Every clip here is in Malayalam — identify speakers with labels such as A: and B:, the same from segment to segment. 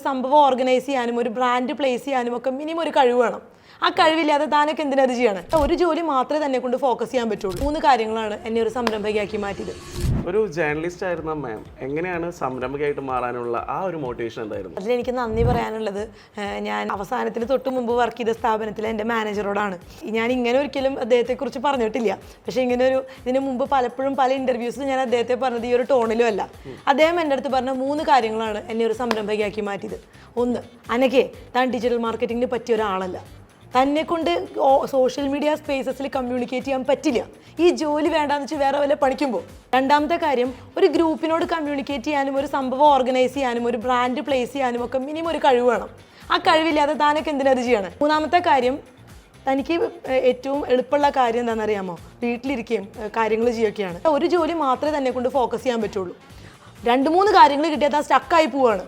A: സംഭവം ഓർഗനൈസ് ചെയ്യാനും ഒരു ബ്രാൻഡ് പ്ലേസ് ചെയ്യാനും ഒക്കെ മിനിമം ഒരു കഴിവ് വേണം. ആ കഴിവില്ലാതെ താനൊക്കെ എന്തിനത് ചെയ്യണം? ഒരു ജോലി മാത്രമേ തന്നെ കൊണ്ട് ഫോക്കസ് ചെയ്യാൻ പറ്റുള്ളൂ. 3 കാര്യങ്ങളാണ് എന്നെ ഒരു സംരംഭകയാക്കി മാറ്റിയത്.
B: ഒരു ജേർണലിസ്റ്റ് ആയിരുന്ന മാം എങ്ങനെയാണ് സംരംഭകയായിട്ട് മാറാനുള്ള ആ ഒരു മോട്ടിവേഷൻ എന്തായിരുന്നു?
A: അതിലെനിക്ക് നന്ദി പറയാനുള്ളത്, ഞാൻ അവസാനത്തിന് തൊട്ട് മുമ്പ് വർക്ക് ചെയ്ത സ്ഥാപനത്തിലെ എൻ്റെ മാനേജറോടാണ്. ഞാൻ ഇങ്ങനെ ഒരിക്കലും അദ്ദേഹത്തെക്കുറിച്ച് പറഞ്ഞിട്ടില്ല. പക്ഷേ ഇതിന് മുമ്പ് പലപ്പോഴും പല ഇൻ്റർവ്യൂസിലും ഞാൻ അദ്ദേഹത്തെ പറഞ്ഞത് ഈ ഒരു ടോണിലും അല്ല. അദ്ദേഹം എൻ്റെ അടുത്ത് പറഞ്ഞ 3 കാര്യങ്ങളാണ് എന്നെ ഒരു സംരംഭകയാക്കി മാറ്റിയത്. 1, അനഘേ, താൻ ഡിജിറ്റൽ മാർക്കറ്റിങ്ങിന് പറ്റിയ ഒരാളല്ല. തന്നെ കൊണ്ട് സോഷ്യൽ മീഡിയ സ്പേസസിൽ കമ്മ്യൂണിക്കേറ്റ് ചെയ്യാൻ പറ്റില്ല. ഈ ജോലി വേണ്ടാന്ന് വെച്ചാൽ വേറെ വല്ല പണിക്കുമ്പോൾ. 2ാമത്തെ കാര്യം, ഒരു ഗ്രൂപ്പിനോട് കമ്മ്യൂണിക്കേറ്റ് ചെയ്യാനും ഒരു സംഭവം ഓർഗനൈസ് ചെയ്യാനും ഒരു ബ്രാൻഡ് പ്ലേസ് ചെയ്യാനും ഒക്കെ മിനിമം ഒരു കഴിവ് വേണം. ആ കഴിവില്ലാതെ താനൊക്കെ എന്തിനത് ചെയ്യണം? 3ാമത്തെ കാര്യം, തനിക്ക് ഏറ്റവും എളുപ്പമുള്ള കാര്യം എന്താണെന്നറിയാമോ? വീട്ടിലിരിക്കുകയും കാര്യങ്ങൾ ചെയ്യുകയൊക്കെയാണ്. ഒരു ജോലി മാത്രമേ തന്നെ കൊണ്ട് ഫോക്കസ് ചെയ്യാൻ പറ്റുള്ളൂ. 2-3 കാര്യങ്ങൾ കിട്ടിയാൽ താൻ സ്റ്റക്കായി പോവുകയാണ്.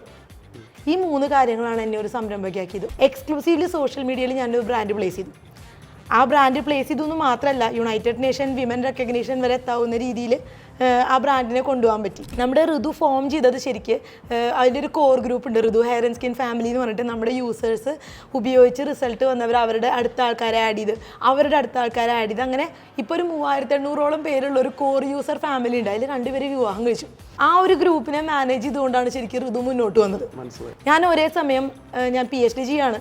A: ഈ 3 കാര്യങ്ങളാണ് എന്നെ ഒരു സംരംഭകയാക്കിയത്. എക്സ്ക്ലൂസീവ്ലി സോഷ്യൽ മീഡിയയിൽ ഞാനൊരു ബ്രാൻഡ് പ്ലേസ് ചെയ്തു. ആ ബ്രാൻഡ് പ്ലേസ് ചെയ്തൊന്നും മാത്രമല്ല, യുണൈറ്റഡ് നേഷൻ വിമൻ റെക്കഗ്നീഷൻ വരെ എത്താവുന്ന രീതിയിൽ ആ ബ്രാൻഡിനെ കൊണ്ടുപോകാൻ പറ്റി. നമ്മുടെ ഋതു ഫോം ചെയ്തത് ശരിക്ക് അതിലൊരു കോർ ഗ്രൂപ്പ് ഉണ്ട്, ഋതു ഹെയർ ആൻഡ് സ്കിൻ ഫാമിലി എന്ന് പറഞ്ഞിട്ട്. നമ്മുടെ യൂസേഴ്സ് ഉപയോഗിച്ച് റിസൾട്ട് വന്നവർ അവരുടെ അടുത്ത ആൾക്കാരെ ആഡ് ചെയ്ത്, അവരുടെ അടുത്ത ആൾക്കാരെ ആഡ് ചെയ്ത്, അങ്ങനെ ഇപ്പോൾ ഒരു 3800ഓളം പേരുള്ള ഒരു കോർ യൂസർ ഫാമിലി ഉണ്ട്. അതിൽ 2 പേര് വിവാഹം കഴിച്ചു. ആ ഒരു ഗ്രൂപ്പിനെ മാനേജ് ചെയ്തുകൊണ്ടാണ് ശരിക്കും ഋതു മുന്നോട്ട് വന്നത്. ഞാൻ ഒരേ സമയം ഞാൻ PhD ചെയ്യാണ്,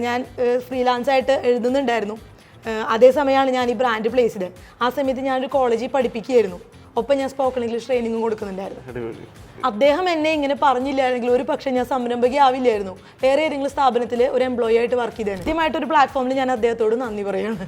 A: ഞാൻ ഫ്രീലാൻസായിട്ട് എഴുതുന്നുണ്ടായിരുന്നു. അതേസമയമാണ് ഞാൻ ഈ ബ്രാൻഡ് പ്ലേസ് ചെയ്തത്. ആ സമയത്ത് ഞാനൊരു കോളേജിൽ പഠിപ്പിക്കുകയായിരുന്നു. ഒപ്പം ഞാൻ സ്പോക്കൺ ഇംഗ്ലീഷ് ട്രെയിനിങ്ങും കൊടുക്കുന്നുണ്ടായിരുന്നു. അദ്ദേഹം എന്നെ ഇങ്ങനെ പറഞ്ഞില്ലായിരുന്നെങ്കിൽ ഒരു പക്ഷേ ഞാൻ സംരംഭകയാവില്ലായിരുന്നു. വേറെ ഏതെങ്കിലും സ്ഥാപനത്തിൽ ഒരു എംപ്ലോയി ആയിട്ട് വർക്ക് ചെയ്തതാണ്. ആദ്യമായിട്ടൊരു പ്ലാറ്റ്ഫോമിൽ ഞാൻ അദ്ദേഹത്തോട് നന്ദി പറയുകയാണ്.